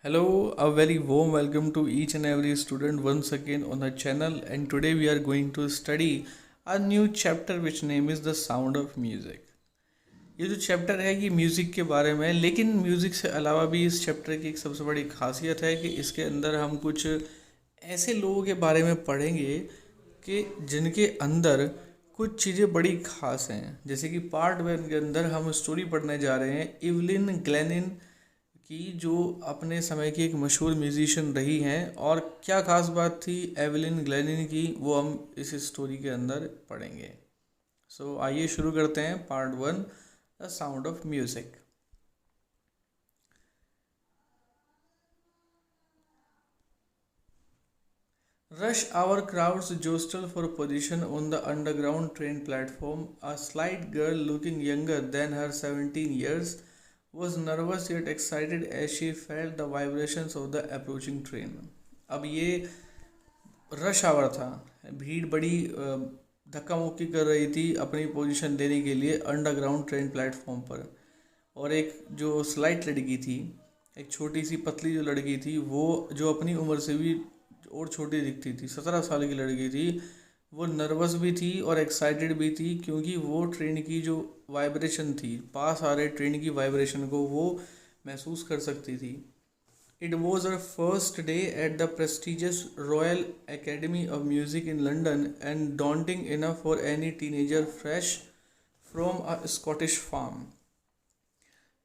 Hello, a very warm welcome to each and every student once again on the channel. And today we are going to study a new chapter which name is the sound of music. ये जो chapter है ये music के बारे में है, लेकिन music से अलावा भी इस चैप्टर की एक सबसे बड़ी खासियत है कि इसके अंदर हम कुछ ऐसे लोगों के बारे में पढ़ेंगे कि जिनके अंदर कुछ चीज़ें बड़ी खास हैं। जैसे कि पार्ट वन के अंदर हम स्टोरी पढ़ने जा रहे हैं इवलिन ग्लेनिन की, जो अपने समय की एक मशहूर म्यूजिशियन रही हैं। और क्या खास बात थी एवलिन ग्लेनिन की, वो हम इस स्टोरी के अंदर पढ़ेंगे। आइए शुरू करते हैं part one, the sound of music. Rush hour crowds jostle for position on the underground train platform. A slight girl looking younger than her 17 years was nervous yet excited as she felt the vibrations of the approaching train. अब ये rush our था, भीड़ बड़ी धक्का मुक्की कर रही थी अपनी पोजीशन देने के लिए अंडरग्राउंड ट्रेन प्लेटफॉर्म पर। और एक जो स्लाइट लड़की थी, एक छोटी सी पतली जो लड़की थी, वो जो अपनी उम्र से भी और छोटी दिखती थी, 17 साल की लड़की थी, वो नर्वस भी थी और एक्साइटेड भी थी, क्योंकि वो ट्रेन की जो वाइब्रेशन थी, पास आ रहे ट्रेन की वाइब्रेशन को वो महसूस कर सकती थी। It was her first day at the prestigious Royal Academy of Music in London and daunting enough for any teenager fresh from a Scottish farm.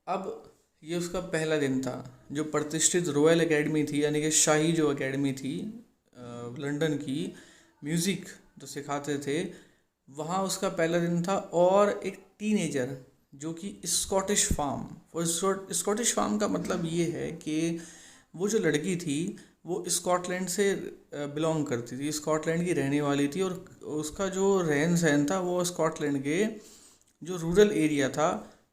अब ये उसका पहला दिन था। जो प्रतिष्ठित रॉयल एकेडमी थी, यानी कि शाही जो एकेडमी थी लंदन की, म्यूज़िक जो सिखाते थे, वहाँ उसका पहला दिन था। और एक टीनेजर जो कि स्कॉटिश फार्म, और स्कॉटिश फार्म का मतलब ये है कि वो जो लड़की थी वो स्कॉटलैंड से बिलोंग करती थी, स्कॉटलैंड की रहने वाली थी। और उसका जो रहन सहन था वो स्कॉटलैंड के जो रूरल एरिया था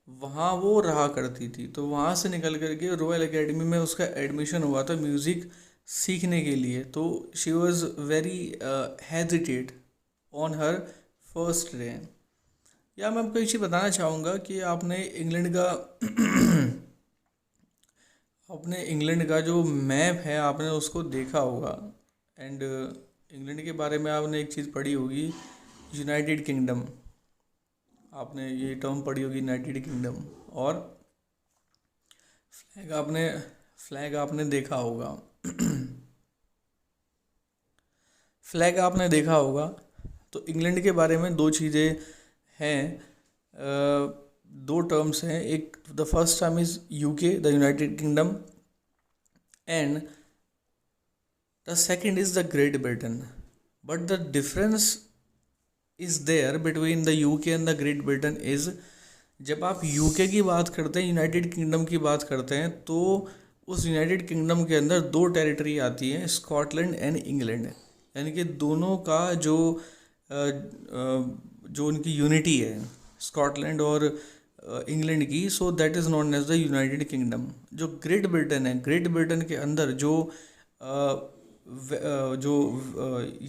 वहाँ वो रहा करती थी। तो वहाँ से निकल करके रॉयल एकेडमी में उसका एडमिशन हुआ था म्यूज़िक सीखने के लिए। तो she was very hesitate on her first day. या मैं आपको एक चीज़ बताना चाहूँगा कि आपने इंग्लैंड का जो मैप है आपने उसको देखा होगा। एंड इंग्लैंड के बारे में आपने एक चीज़ पढ़ी होगी, यूनाइटेड किंगडम। आपने ये टर्म पढ़ी होगी यूनाइटेड किंगडम। और फ्लैग आपने देखा होगा फ्लैग आपने देखा होगा। तो इंग्लैंड के बारे में दो चीज़ें हैं, दो टर्म्स हैं। एक the first term is UK, the United Kingdom, and the second is the Great Britain. But the difference is there between the UK and the Great Britain is, जब आप यूके की बात करते हैं, यूनाइटेड किंगडम की बात करते हैं, तो उस यूनाइटेड किंगडम के अंदर दो टेरिटरी आती हैं, स्कॉटलैंड एंड इंग्लैंड। यानी कि दोनों का जो उनकी यूनिटी है, स्कॉटलैंड और इंग्लैंड की, so that is known as the United Kingdom. जो ग्रेट ब्रिटेन है, ग्रेट ब्रिटेन के अंदर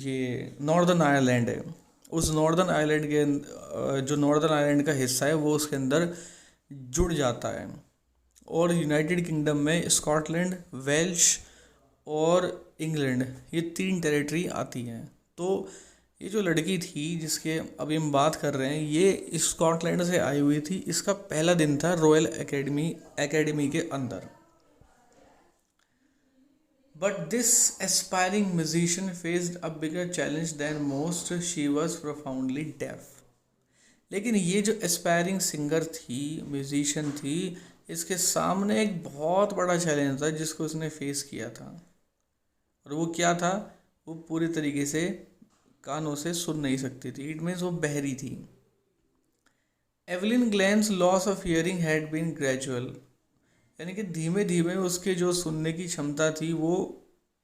ये नॉर्दर्न आयरलैंड है, उस नॉर्दर्न आयरलैंड के जो नॉर्दर्न आयरलैंड का हिस्सा है वो उसके अंदर जुड़ जाता है। और यूनाइटेड किंगडम में स्कॉटलैंड, वेल्श और इंग्लैंड, ये तीन टेरिटरी आती हैं। तो ये जो लड़की थी जिसके अभी हम बात कर रहे हैं, ये स्कॉटलैंड से आई हुई थी। इसका पहला दिन था रॉयल एकेडमी के अंदर। But this aspiring musician faced a bigger challenge than most. She was profoundly deaf. लेकिन ये जो एस्पायरिंग सिंगर थी, म्यूजिशियन थी, इसके सामने एक बहुत बड़ा चैलेंज था जिसको उसने फेस किया था। और वो क्या था? वो पूरी तरीके से कानों से सुन नहीं सकती थी। इट मीन्स वो बहरी थी। Evelyn Glennie's loss of hearing had been gradual, यानी कि धीमे धीमे उसके जो सुनने की क्षमता थी वो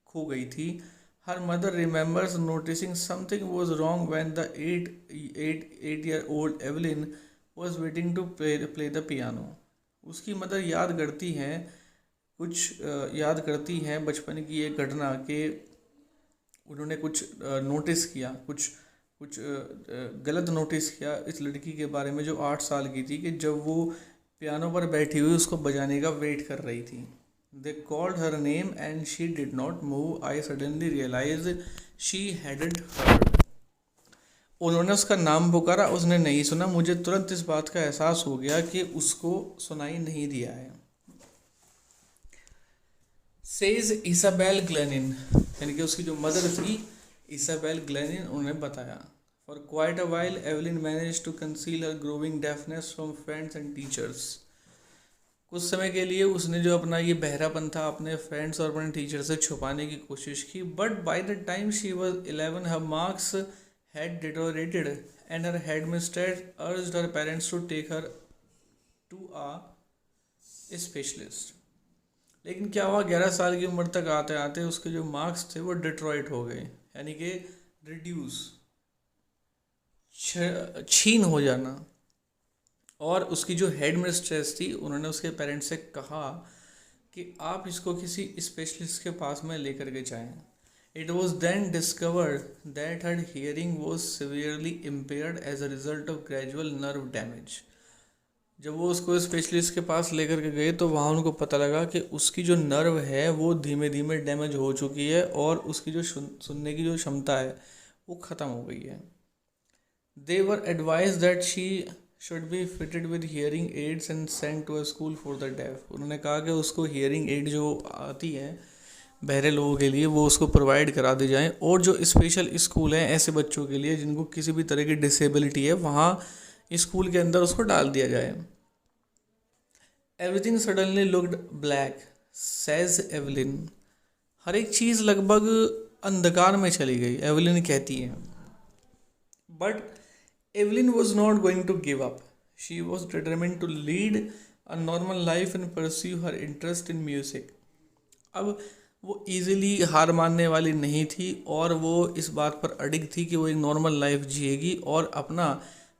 खो गई थी। Her mother remembers noticing something was wrong when the 8 year old Evelyn was waiting to play the piano. उसकी मदर याद करती हैं बचपन की एक घटना के उन्होंने कुछ नोटिस किया, कुछ गलत नोटिस किया इस लड़की के बारे में जो 8 साल की थी, कि जब वो पियानो पर बैठी हुई उसको बजाने का वेट कर रही थी। They called her name and she did not move. I suddenly realized she hadn't heard. उन्होंने उसका नाम पुकारा, उसने नहीं सुना. मुझे तुरंत इस बात का एहसास हो गया कि उसको सुनाई नहीं दिया है. सेज इसाबेल ग्लेनिन, यानी कि उसकी जो मदर थी इसाबेल ग्लेनिन, उन्होंने बताया. For quite a while Evelyn manage to conceal her growing deafness from friends and teachers. कुछ समय के लिए उसने जो अपना ये बहरापन था अपने फ्रेंड्स और अपने टीचर से छुपाने की कोशिश की. But by the time she was 11 her marks had deteriorated and her headmistress urged her parents to take her to a specialist. लेकिन क्या हुआ, 11 साल की उम्र तक आते आते उसके जो मार्क्स थे वो डिट्रॉइट हो गए, यानी कि रिड्यूस, छीन हो जाना. और उसकी जो हेड मिस्ट्रेस थी उन्होंने उसके पेरेंट्स से कहा कि आप इसको किसी स्पेशलिस्ट के पास में लेकर के जाएं. It was then discovered that her hearing was severely impaired as a result of gradual nerve damage. जब वो उसको स्पेशलिस्ट के पास लेकर के गए तो वहाँ उनको पता लगा कि उसकी जो नर्व है वो धीमे धीमे डैमेज हो चुकी है और उसकी जो सुनने की जो क्षमता है वो ख़त्म हो गई है. They were advised that she should be fitted with hearing aids and sent to a school for the deaf. उन्होंने कहा कि उसको hearing aid जो आती है बहरे लोगों के लिए वो उसको प्रोवाइड करा दी जाए, और जो स्पेशल स्कूल हैं ऐसे बच्चों के लिए जिनको किसी भी तरह की डिसेबिलिटी है वहाँ स्कूल के अंदर उसको डाल दिया जाए. Everything suddenly looked black says Evelyn. हर एक चीज़ लगभग अंधकार में चली गई, एवलिन कहती है. But Evelyn was not going to give up. She was determined to lead a normal life and pursue her interest in music. अब वो ईज़िली हार मानने वाली नहीं थी और वो इस बात पर अडिग थी कि वो एक नॉर्मल लाइफ जिएगी और अपना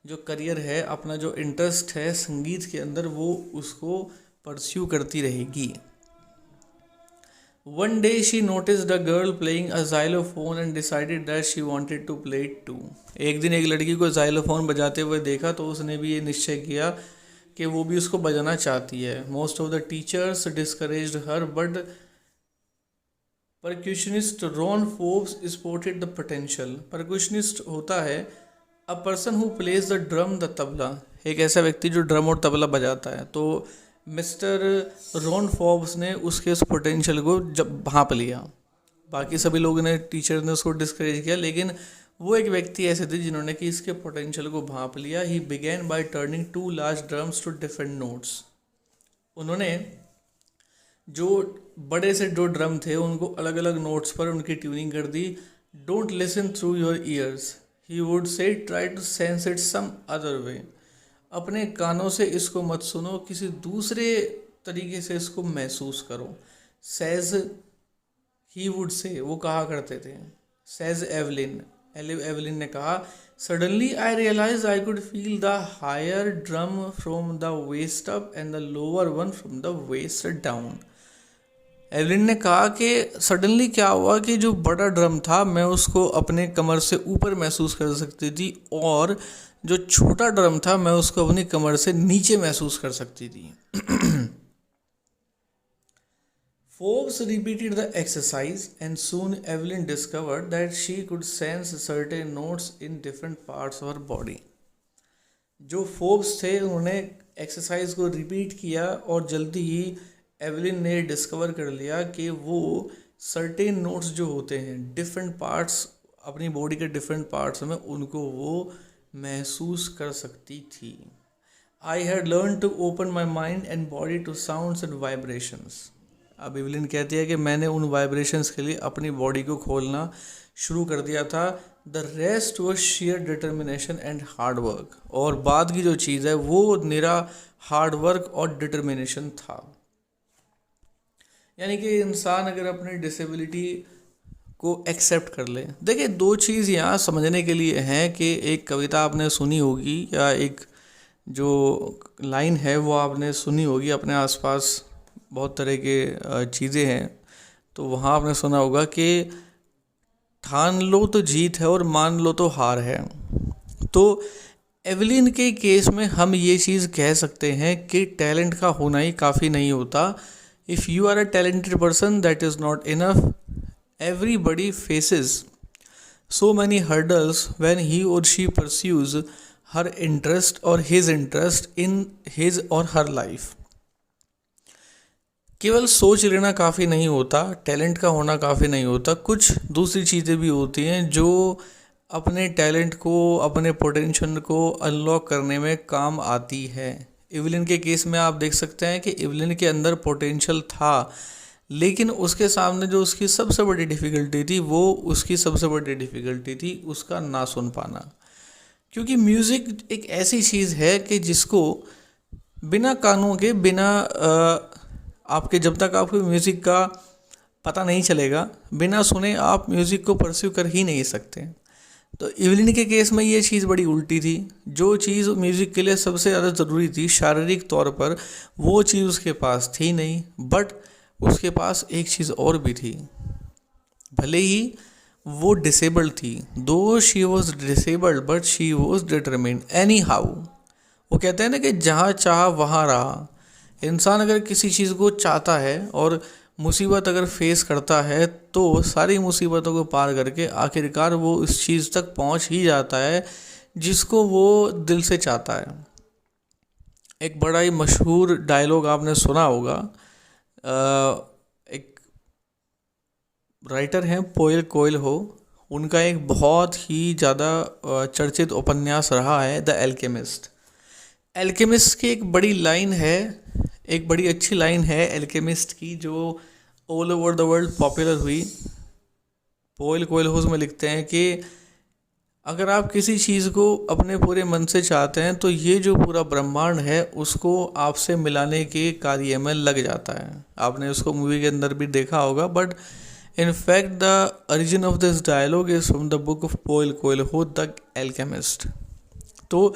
जो करियर है, अपना जो इंटरेस्ट है संगीत के अंदर, वो उसको परस्यू करती रहेगी. One day she noticed a girl playing a xylophone and decided that she wanted to play it too. एक दिन एक लड़की को जाइलोफोन बजाते हुए देखा तो उसने भी ये निश्चय किया कि वो भी उसको बजाना चाहती है. Most of the teachers discouraged her but percussionist Ron Forbes spotted the potential. Percussionist होता है a person who plays the drum the tabla, एक ऐसा व्यक्ति जो ड्रम और तबला बजाता है. तो मिस्टर रॉन फोर्ब्स ने उसके उस पोटेंशियल को जब भांप लिया. बाकी सभी लोगों ने, टीचर ने उसको डिस्करेज किया, लेकिन वो एक व्यक्ति ऐसे थे जिन्होंने कि इसके पोटेंशियल को भांप लिया. He began by turning 2 large drums to different notes. उन्होंने जो बड़े से जो ड्रम थे उनको अलग अलग नोट्स पर उनकी ट्यूनिंग कर दी. Don't listen through your ears, he would say, try to sense it some other way. अपने कानों से इसको मत सुनो, किसी दूसरे तरीके से इसको महसूस करो. सेज ही वुड से, वो कहा करते थे. सेज एवलिन, एवलिन ने कहा, suddenly I realise I could feel the higher drum from the waist up and the lower one from the waist down. Evelyn ने कहा कि सडनली क्या हुआ कि जो बड़ा ड्रम था मैं उसको अपने कमर से ऊपर महसूस कर सकती थी और जो छोटा ड्रम था मैं उसको अपनी कमर से नीचे महसूस कर सकती थी. Forbes repeated the exercise and soon Evelyn discovered that she could sense certain notes in different parts of her body. जो फोर्ब्स थे उन्होंने एक्सरसाइज को रिपीट किया और जल्दी ही एवलिन ने डिस्कवर कर लिया कि वो सर्टेन नोट्स जो होते हैं डिफरेंट पार्ट्स, अपनी बॉडी के डिफरेंट पार्ट्स में, उनको वो महसूस कर सकती थी. I had learn to open my mind and body to sounds and vibrations. अब एवलिन कहती है कि मैंने उन वाइब्रेशंस के लिए अपनी बॉडी को खोलना शुरू कर दिया था. The rest was share determination and hard work. और बाद की जो चीज़ है वो निरा हार्ड वर्क और डिटर्मिनेशन था. यानी कि इंसान अगर अपनी डिसेबिलिटी को एक्सेप्ट कर ले. देखिए, दो चीज़ यहाँ समझने के लिए हैं कि एक कविता आपने सुनी होगी या एक जो लाइन है वो आपने सुनी होगी. अपने आसपास बहुत तरह के चीज़ें हैं तो वहाँ आपने सुना होगा कि ठान लो तो जीत है और मान लो तो हार है. तो एवलिन के केस में हम ये चीज़ कह सकते हैं कि टैलेंट का होना ही काफ़ी नहीं होता. If you are a talented person, that is not enough. Everybody faces so many hurdles when he or she pursues her interest or his interest in his or her life. केवल सोच लेना काफ़ी नहीं होता, टैलेंट का होना काफ़ी नहीं होता, कुछ दूसरी चीज़ें भी होती हैं जो अपने टैलेंट को, अपने पोटेंशियल को अनलॉक करने में काम आती है। इवलिन के केस में आप देख सकते हैं कि इवलिन के अंदर पोटेंशियल था, लेकिन उसके सामने जो उसकी सबसे बड़ी डिफ़िकल्टी थी उसका ना सुन पाना। क्योंकि म्यूज़िक एक ऐसी चीज़ है कि जिसको बिना कानों के, बिना आपके, जब तक आपको म्यूज़िक का पता नहीं चलेगा, बिना सुने आप म्यूज़िक को परस्यू कर ही नहीं सकते। तो इवलिन के केस में ये चीज़ बड़ी उल्टी थी। जो चीज़ म्यूज़िक के लिए सबसे ज़्यादा ज़रूरी थी शारीरिक तौर पर, वो चीज़ उसके पास थी नहीं, बट उसके पास एक चीज़ और भी थी। भले ही वो डिसेबल्ड थी, दो she was disabled but she was determined any how. वो कहते हैं ना कि जहाँ चाह वहाँ रहा। इंसान अगर किसी चीज़ को चाहता है और मुसीबत अगर फेस करता है तो सारी मुसीबतों को पार करके आखिरकार वो उस चीज़ तक पहुंच ही जाता है जिसको वो दिल से चाहता है। एक बड़ा ही मशहूर डायलॉग आपने सुना होगा, एक राइटर हैं पोयल कोएल्हो, उनका एक बहुत ही ज़्यादा चर्चित उपन्यास रहा है द एल्केमिस्ट। एल्केमिस्ट की एक बड़ी लाइन है, एक बड़ी अच्छी लाइन है एल्केमिस्ट की, जो all over the world popular हुई। पोयल कोएल्हो में लिखते हैं कि अगर आप किसी चीज़ को अपने पूरे मन से चाहते हैं तो ये जो पूरा ब्रह्मांड है उसको आपसे मिलाने के कार्य में लग जाता है। आपने उसको मूवी के अंदर भी देखा होगा, but in fact the origin of this dialogue is from the book of Paulo Coelho the alchemist. तो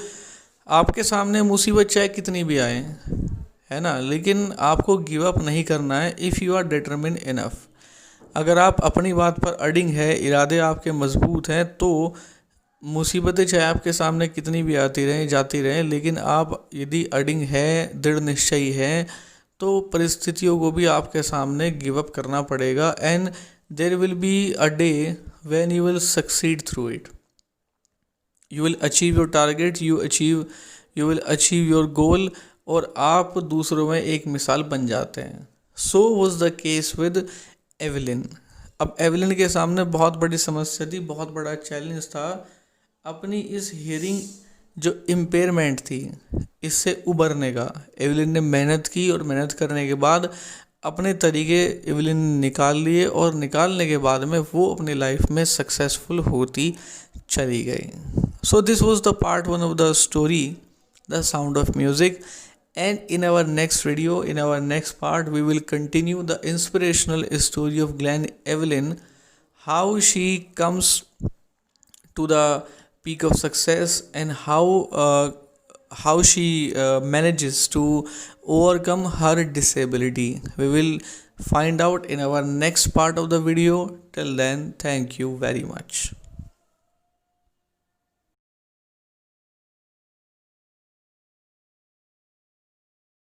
आपके सामने मुसीबत चाहे कितनी भी आए, है ना, लेकिन आपको गिव अप नहीं करना है if you are determine enough. अगर आप अपनी बात पर अडिंग है, इरादे आपके मजबूत हैं, तो मुसीबतें चाहे आपके सामने कितनी भी आती रहें, जाती रहें, लेकिन आप यदि अडिंग है, दृढ़ निश्चयी हैं, तो परिस्थितियों को भी आपके सामने गिव अप करना पड़ेगा। And there will be a day when you will succeed through it, you will achieve your target, you will achieve your goal, और आप दूसरों में एक मिसाल बन जाते हैं। So was the case with Evelyn. अब एवलिन के सामने बहुत बड़ी समस्या थी, बहुत बड़ा चैलेंज था अपनी इस हियरिंग जो इम्पेयरमेंट थी इससे उबरने का। एवलिन ने मेहनत की और मेहनत करने के बाद अपने तरीके एवलिन निकाल लिए, और निकालने के बाद में वो अपनी लाइफ में सक्सेसफुल होती चली गई। So this was the part 1 of the story the sound of music, and in our next video, in our next part, we will continue the inspirational story of Glen Evelyn, how she comes to the peak of success, and how she manages to overcome her disability. We will find out in our next part of the video. Till then, thank you very much.